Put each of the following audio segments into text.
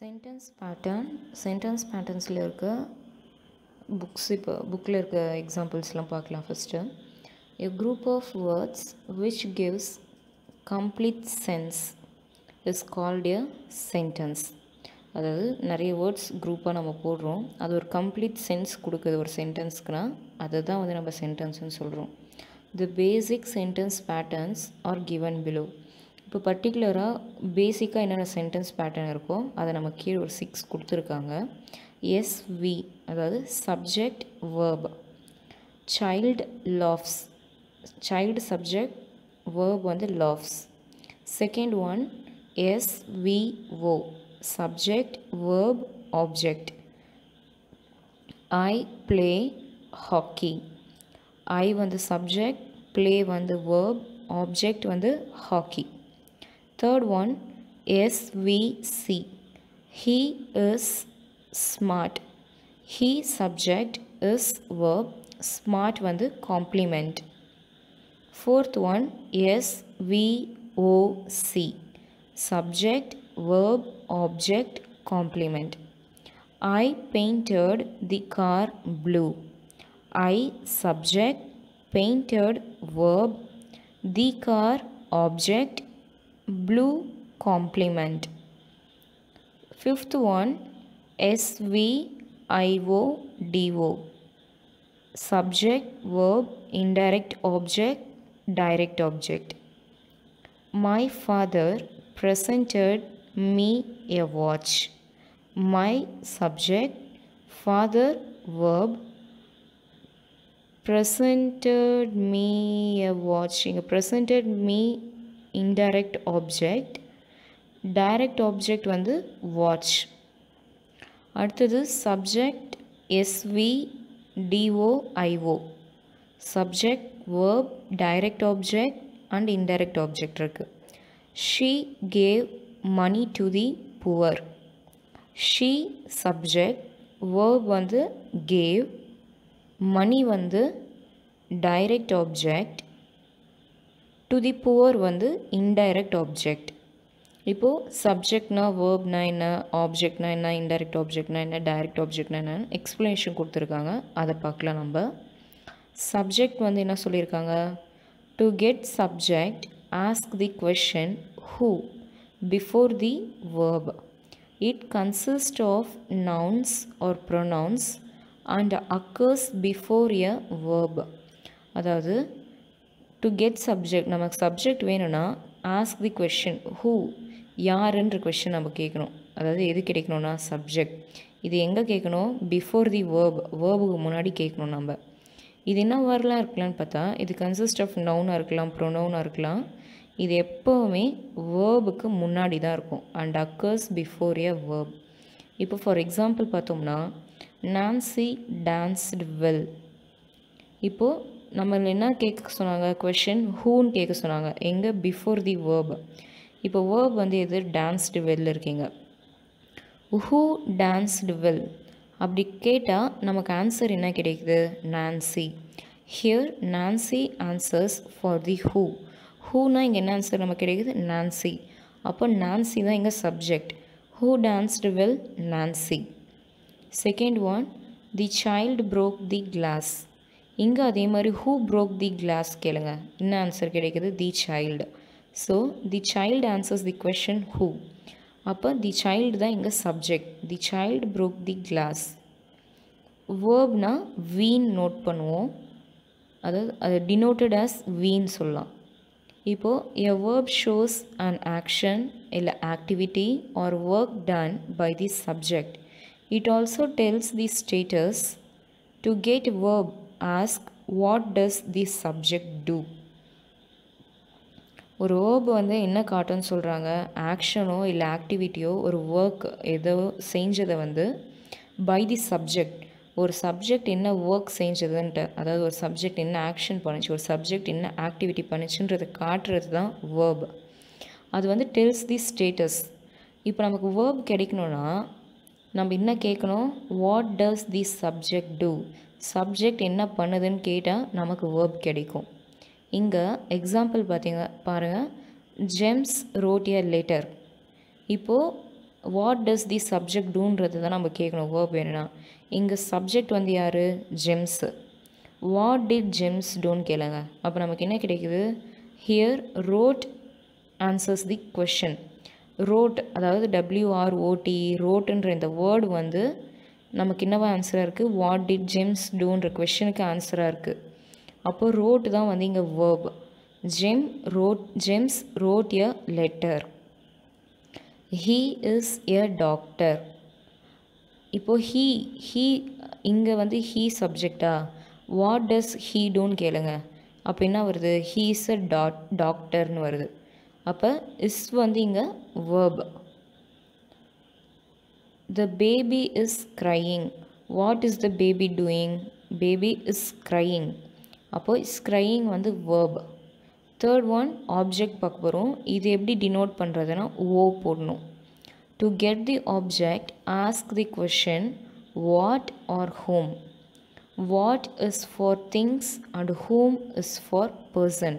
Sentence பேட்டர்ன்ஸில் இருக்க இப்போ புக்கில் இருக்க எக்ஸாம்பிள்ஸ்லாம் பார்க்கலாம். First, a group of words which gives complete sense is called a sentence. அதாவது நிறைய வேர்ட்ஸ் குரூப்பாக நம்ம போடுறோம், அது ஒரு கம்ப்ளீட் சென்ஸ் கொடுக்குது ஒரு சென்டென்ஸ்க்குனா அதை தான் வந்து நம்ம சென்டென்ஸ்னு சொல்கிறோம். The basic sentence patterns are given below. இப்போ பர்டிகுலராக பேசிக்காக என்னென்ன சென்டென்ஸ் பேட்டர்ன் இருக்கோ அதை நம்ம கீழே ஒரு 6 கொடுத்துருக்காங்க. SV, அதாவது subject verb. Child laughs, child subject, verb வந்து laughs. Second one SVO, subject verb object. I play hockey. I வந்து சப்ஜெக்ட், play வந்து வேர்ப், ஆப்ஜெக்ட் வந்து hockey. Third one SVC, he is smart. He subject, is verb, smart வந்து complement. Fourth one SVOC, subject verb object complement. I painted the car blue. I subject, painted verb, the car object, blue complement. Fifth one SVIODO, subject verb indirect object direct object. My father presented me a watch. My subject, father verb, presented me a watch. இங்கே presented me indirect object, direct object வந்து watch. அடுத்தது subject SVDOIO, subject verb direct object and indirect object இருக்கு. She gave money to the poor. She subject, verb வந்து gave, money வந்து direct object, to the poor வந்து indirect object. இப்போது சப்ஜெக்ட்னா வேர்ப்னா என்ன, ஆப்ஜெக்ட்னா என்ன, indirect ஆப்ஜெக்ட்னா என்ன, டைரக்ட் ஆப்ஜெக்ட்னா என்னன்னு எக்ஸ்ப்ளனேஷன் கொடுத்துருக்காங்க. அதை பார்க்கலாம். நம்ம சப்ஜெக்ட் வந்து என்ன சொல்லியிருக்காங்க, to get subject ask the question who before the verb. It consist of nouns or pronouns and occurs before a verb. அதாவது டு கெட் சப்ஜெக்ட், நமக்கு சப்ஜெக்ட் வேணும்னா ஆஸ்க் தி கொஷின் ஹூ, யாருன்ற கொஷின் நம்ம கேட்கணும். அதாவது எது கிடைக்கணும்னா சப்ஜெக்ட். இது எங்கே கேட்கணும், பிஃபோர் தி வேர்ப், வேர்புக்கு முன்னாடி கேட்கணும் நம்ம. இது என்ன வேர்லாம் இருக்கலாம்னு பார்த்தா, இது கன்சிஸ்ட் ஆஃப் நவுனாக இருக்கலாம், ப்ரொனவுனாக இருக்கலாம். இது எப்போவுமே வேர்புக்கு முன்னாடி தான் இருக்கும். And occurs before a verb. இப்போ ஃபார் எக்ஸாம்பிள் பார்த்தோம்னா, நான்சி டான்ஸ்டு வெல். இப்போது நம்ம என்ன கேட்க சொன்னாங்க, கொஷின் ஹூன்னு கேட்க சொன்னாங்க. எங்கே, பிஃபோர் தி வேர்ப். இப்போ வேர்ப் வந்து எது, டான்ஸ்டு வெல் இருக்கீங்க. ஹூ டான்ஸ்டு வெல் அப்படி கேட்டால் நமக்கு ஆன்சர் என்ன கிடைக்குது, Nancy. Here Nancy answers for the who. ஹூனா இங்கே என்ன ஆன்சர் நமக்கு கிடைக்குது, நான்சி. அப்போ நான்சி தான் இங்கே subject. Who danced well, Nancy. Second one the child broke the glass. இங்கே அதே மாதிரி ஹூ ப்ரோக் தி கிளாஸ் கேளுங்க, என்ன ஆன்சர் கிடைக்குது, the child. So the child answers the question who. அப்போ தி சைல்டு தான் இங்கே subject. The child broke the glass. வேர்ப்னா வீன் நோட் பண்ணுவோம், அதாவது அது டினோட்டட் ஆஸ் வீன் சொல்லலாம். இப்போது a verb shows an action இல்லை activity or work done by the subject. It also tells the status. To get verb ask what does the subject do. ஒரு verb வந்து என்ன காட்டுன்னு சொல்கிறாங்க, ஆக்ஷனோ இல்லை ஆக்டிவிட்டியோ ஒரு ஒர்க் ஏதோ செஞ்சதை வந்து பை தி சப்ஜெக்ட், ஒரு சப்ஜெக்ட் என்ன ஒர்க் செஞ்சதுன்ட்டு, அதாவது ஒரு சப்ஜெக்ட் என்ன ஆக்ஷன் பண்ணிச்சு, ஒரு சப்ஜெக்ட் என்ன ஆக்டிவிட்டி பண்ணிச்சுன்றதை காட்டுறது தான் வேர்ப். அது வந்து டெல்ஸ் தி ஸ்டேட்டஸ். இப்போ நமக்கு வேர்ப் கிடைக்கணும்னா நம்ம என்ன கேட்கணும், what does the subject do. Subject என்ன பண்ணுதுன்னு கேட்டால் நமக்கு வேர்ப் கிடைக்கும். இங்கே எக்ஸாம்பிள் பாருங்கள், ஜேம்ஸ் ரோட் எ லெட்டர். இப்போது வாட் டஸ் தி சப்ஜெக்ட் டூன்றது தான் நம்ம கேட்கணும் வேர்ப் வேணும்னா. இங்கே சப்ஜெக்ட் வந்து யார்? ஜெம்ஸு. வாட் டிட் ஜெம்ஸ் டூன்னு கேளுங்க. அப்போ நமக்கு என்ன கிடைக்குது? Here road answers the question. Road அதாவது WROT ரோட்டுன்ற இந்த வேர்டு வந்து நமக்கு என்னவா ஆன்சராக இருக்குது? வாட் டிட் ஜெம்ஸ் டூன்ற கொஷனுக்கு ஆன்சராக இருக்குது. அப்போது ரோட் தான் வந்து இங்கே verb. Gems road a letter. He is a doctor. இப்போது he இங்கே வந்து he சப்ஜெக்டா? வாட் டஸ் he டூன்னு கேளுங்க. அப்போ என்ன வருது? he is a டாக்டர்னு வருது. அப்போ இஸ் வந்து இங்கே verb. The baby is crying. What is the baby doing? Baby is crying. அப்போது is crying வந்து verb. தேர்ட் ஒன் ஆப்ஜெக்ட் பார்க்க போகிறோம். இது எப்படி டினோட் பண்ணுறதுன்னா ஓ போடணும். To get the object ask the question what are whom. What is for things and whom is for person.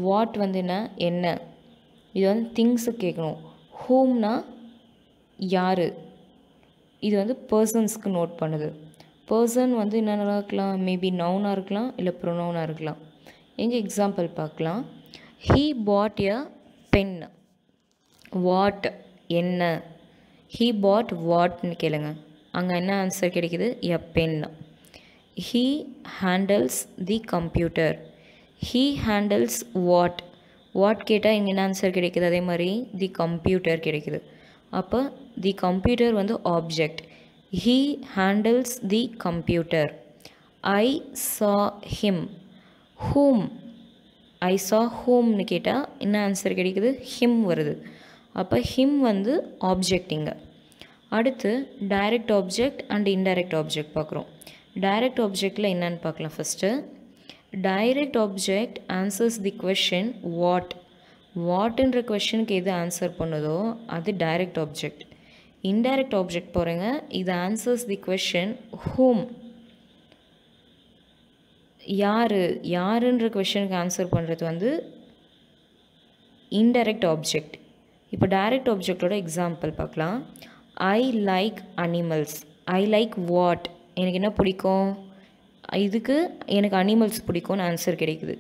What வந்து என்ன, இது வந்து திங்ஸுக்கு கேட்கணும். ஹூம்னா யார், இது வந்து பர்சன்ஸ்க்கு நோட் பண்ணுது. பர்சன் வந்து என்னென்ன இருக்கலாம்? மேபி நவுனாக இருக்கலாம், இல்லை ப்ரொனவுனாக இருக்கலாம். எங்கே எக்ஸாம்பிள் பார்க்கலாம். He bought a pen. What என்ன, ஹீ பாட் வாட்னு கேளுங்க. அங்கே என்ன ஆன்சர் கிடைக்குது? A pen. He handles the computer. He handles what. What கேட்டால் இங்கே என்ன ஆன்சர் கிடைக்குது? அதே மாதிரி தி கம்ப்யூட்டர் கிடைக்குது. அப்போ தி கம்ப்யூட்டர் வந்து object. He handles the computer. ஐ சா ஹிம். ஹூம், ஐ சா ஹூம்னு கேட்டால் என்ன ஆன்சர் கிடைக்குது? ஹிம் வருது. அப்போ ஹிம் வந்து ஆப்ஜெக்ட் இங்கே. அடுத்து direct object and indirect object பார்க்குறோம். டைரக்ட் ஆப்ஜெக்டில் என்னன்னு பார்க்கலாம். First direct object answers the question what. வாட்டுன்ற கொஷனுக்கு எது ஆன்சர் பண்ணுதோ அது டைரக்ட் ஆப்ஜெக்ட். இன்டைரக்ட் ஆப்ஜெக்ட் போகிறேங்க, இது ஆன்சர்ஸ் தி கொஷின் ஹூம். யாருன்ற கொஷனுக்கு ஆன்சர் பண்ணுறது வந்து இன்டைரக்ட் ஆப்ஜெக்ட். இப்போ டைரக்ட் ஆப்ஜெக்டோட எக்ஸாம்பிள் பார்க்கலாம். I like animals. I like what, எனக்கு என்ன பிடிக்கும்? இதுக்கு எனக்கு அனிமல்ஸ் பிடிக்கும்னு ஆன்சர் கிடைக்குது.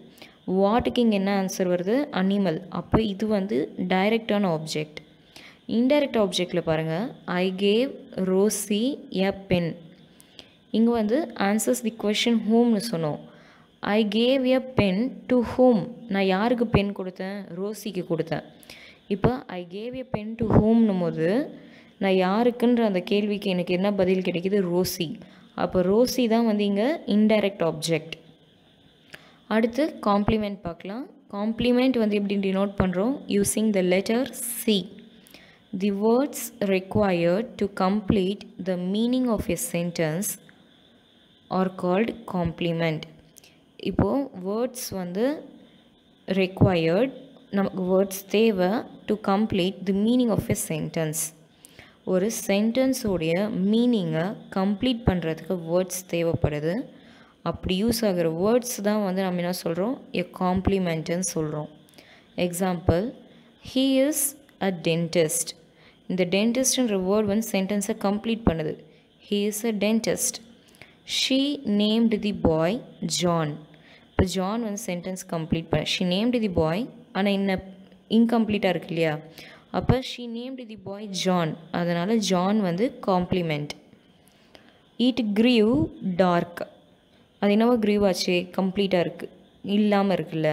வாட்டுக்கு இங்கே என்ன ஆன்சர் வருது? அனிமல். அப்போ இது வந்து டைரக்டான ஆப்ஜெக்ட். இன்டைரக்ட் ஆப்ஜெக்டில் பாருங்கள். I gave Rosie a pen. இங்கே வந்து ஆன்சர்ஸ் தி கொஷின் ஹூம்னு சொன்னோம். I gave a pen to whom. நான் யாருக்கு பென் கொடுத்தேன்? ரோசிக்கு கொடுத்தேன். இப்போ I gave a pen to ஹூம்னும் போது நான் யாருக்குன்ற அந்த கேள்விக்கு எனக்கு என்ன பதில் கிடைக்கிது? ரோசி. அப்போ ரோசி தான் வந்து இங்கே இன்டைரக்ட் ஆப்ஜெக்ட். அடுத்து காம்ப்ளிமெண்ட் பார்க்கலாம். காம்ப்ளிமெண்ட் வந்து எப்படி டினோட் பண்ணுறோம்? Using the letter C. The words required to complete the meaning of a sentence are called complement. இப்போது வேர்ட்ஸ் வந்து ரெக்வயர்ட், நமக்கு வேர்ட்ஸ் தேவை to complete the meaning of a sentence. ஒரு சென்டென்ஸோடைய மீனிங்கை கம்ப்ளீட் பண்ணுறதுக்கு வேர்ட்ஸ் தேவைப்படுது. அப்படி யூஸ் ஆகிற வேர்ட்ஸ் தான் வந்து நம்ம என்ன சொல்கிறோம்? எ காம்ப்ளிமெண்ட்டுன்னு சொல்கிறோம். Example, he is a dentist. இந்த டென்டிஸ்ட்ன்ற வேர்ட் வந்து சென்டென்ஸை கம்ப்ளீட் பண்ணுது. He is a dentist. She named the boy John. இப்போ ஜான் வந்து சென்டென்ஸ் கம்ப்ளீட் பண்ண. ஷீ நேம்டு தி பாய், ஆனால் இன்னும் இன்கம்ப்ளீட்டாக இருக்கு இல்லையா? அப்போ she named the boy John, அதனால் ஜான் வந்து காம்ப்ளிமெண்ட். It grew dark. அது என்னவோ கிரீவ் ஆச்சு, கம்ப்ளீட்டாக இருக்குது, இல்லாமல் இருக்குல்ல.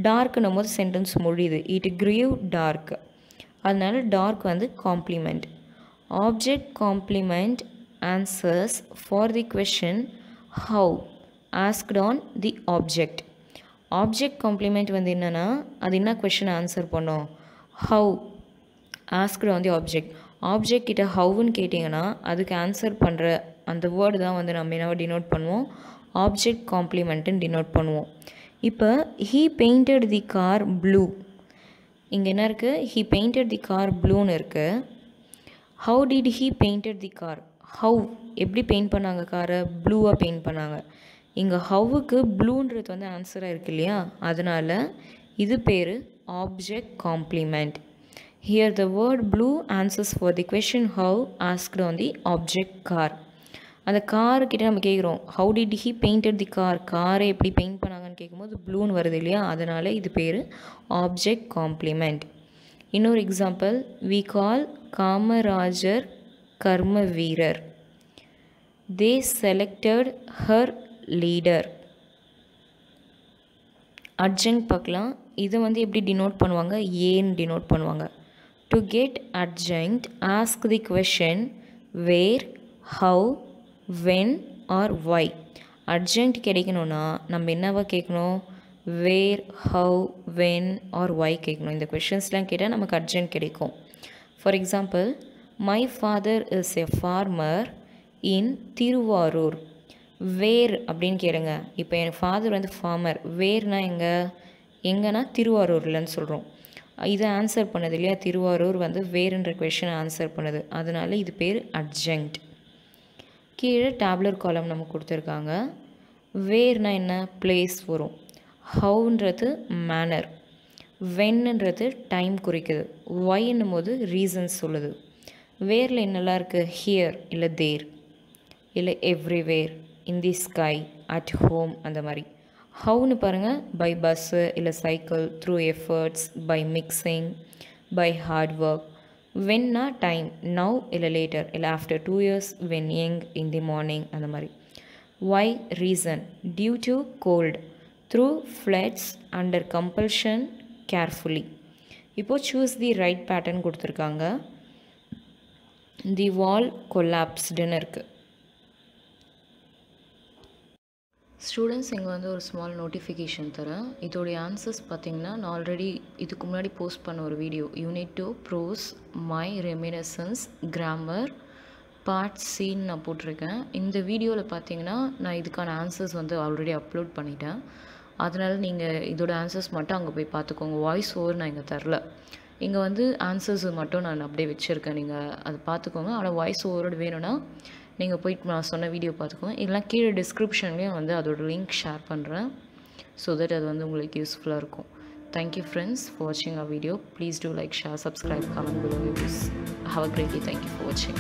டார்க்குன்னும் போது சென்டென்ஸ் முடியுது. இட் கிரீவ் டார்க், அதனால் டார்க் வந்து complement. Object complement answers for the question how asked on the object. Object complement வந்து என்னன்னா, அது என்ன கொஷின் ஆன்சர் பண்ணோம்? how asked on the object. Object கிட்ட ஹவுன்னு கேட்டிங்கன்னா அதுக்கு ஆன்சர் பண்ணுற அந்த வேர்டு தான் வந்து நம்ம என்ன டினோட் பண்ணுவோம்? ஆப்ஜெக்ட் காம்ப்ளிமெண்ட்டுன்னு டினோட் பண்ணுவோம். இப்போ he painted the car blue. இங்கே என்ன இருக்குது? he painted the car blueன்னு இருக்குது. how did he painted the car? How எப்படி பெயிண்ட் பண்ணாங்க? காரை ப்ளூவாக பெயிண்ட் பண்ணாங்க. இங்கே ஹவுக்கு ப்ளூன்றது வந்து ஆன்சராக இருக்கு இல்லையா? அதனால் இது பேர் object complement. Here the word blue answers for the question how asked on the object car. அந்த கார் கிட்ட நம்ம கேட்குறோம் how did he painted the car, காரை எப்படி பெயிண்ட் பண்ணாங்கன்னு கேட்கும்போது ப்ளூன்னு வருது இல்லையா, அதனால் இது பேர் ஆப்ஜெக்ட் காம்ப்ளிமெண்ட். இன்னொரு example, we call Kamarajar Karma Veerar. They selected her leader. Adjunct பார்க்கலாம். இதை வந்து எப்படி டினோட் பண்ணுவாங்க, ஏன்னு டினோட் பண்ணுவாங்க. To get adjunct ask the question where, how, when or why. Adjunct கிடைக்கணும்னா நம்ம என்னவா கேட்கணும், where, how, when or why கேட்கணும். இந்த கொஷின்ஸ்லாம் கேட்டால் நமக்கு அட்ஜங்க்ட் கிடைக்கும். For example, my father is a farmer in Thiruvarur. Where அப்படின்னு கேளுங்க. இப்போ என் ஃபாதர் வந்து ஃபார்மர், வேர்னா எங்கன்னா திருவாரூர்லன்னு சொல்கிறோம். இதை ஆன்சர் பண்ணது இல்லையா, திருவாரூர் வந்து வேறுன்ற கொஷனை ஆன்சர் பண்ணுது, அதனால இது பேர் அட்ஜங்க்ட். கீழே டேப்லர் காலம் நம்ம கொடுத்துருக்காங்க. வேர்னா என்ன, பிளேஸ் வரும். ஹவுன்றது மேனர், வென்னுன்றது டைம் குறிக்குது, ஒய்ன்னும் போது ரீசன்ஸ் சொல்லுது. வேரில் என்னெல்லாம் இருக்குது, ஹியர் இல்லை தேர் இல்லை everywhere, in the sky, at home, அந்த மாதிரி. ஹவுன்னு பாருங்கள், பை பஸ்ஸு இல்லை cycle, through efforts, by mixing, by hard work. வென்னா டைம், நவ் இல்லை லேட்டர் இல்லை after 2 years, when young, in the morning, அந்த மாதிரி. Why reason, due to cold, through floods, under compulsion, carefully. இப்போது சூஸ் தி ரைட் பேட்டர்ன் கொடுத்துருக்காங்க. The வால் கொலாப்ஸ்டுன்னு இருக்குது. Students, இங்கே வந்து ஒரு ஸ்மால் நோட்டிஃபிகேஷன் தரேன். இதோடைய ஆன்சர்ஸ் பார்த்திங்கன்னா நான் ஆல்ரெடி இதுக்கு முன்னாடி போஸ்ட் பண்ண ஒரு video, unit 2 prose my reminiscence grammar part சீன் நான் போட்டிருக்கேன். இந்த வீடியோவில் பார்த்தீங்கன்னா நான் இதுக்கான ஆன்சர்ஸ் வந்து ஆல்ரெடி அப்லோட் பண்ணிட்டேன். அதனால் நீங்கள் இதோட ஆன்சர்ஸ் மட்டும் அங்கே போய் பார்த்துக்கோங்க. வாய்ஸ் ஓவர் நான் இங்கே தரல, இங்கே வந்து ஆன்சர்ஸ் மட்டும் நான் அப்படியே வச்சுருக்கேன், நீங்கள் அதை பார்த்துக்கோங்க. ஆனால் வாய்ஸ் ஓவரோடு வேணும்னா நீங்கள் போய்ட்டு நான் சொன்ன வீடியோ பார்த்துக்கோங்க. இதெல்லாம் கீழே டிஸ்கிரிப்ஷன்லேயும் வந்து அதோட லிங்க் ஷேர் பண்ணுறேன், ஸோ தட் அது வந்து உங்களுக்கு யூஸ்ஃபுல்லாக இருக்கும். தேங்க்யூ ஃப்ரெண்ட்ஸ் ஃபார் வாட்சிங் our video. Please do like, share, subscribe, comment below your views. Have a great day. Thank you for watching.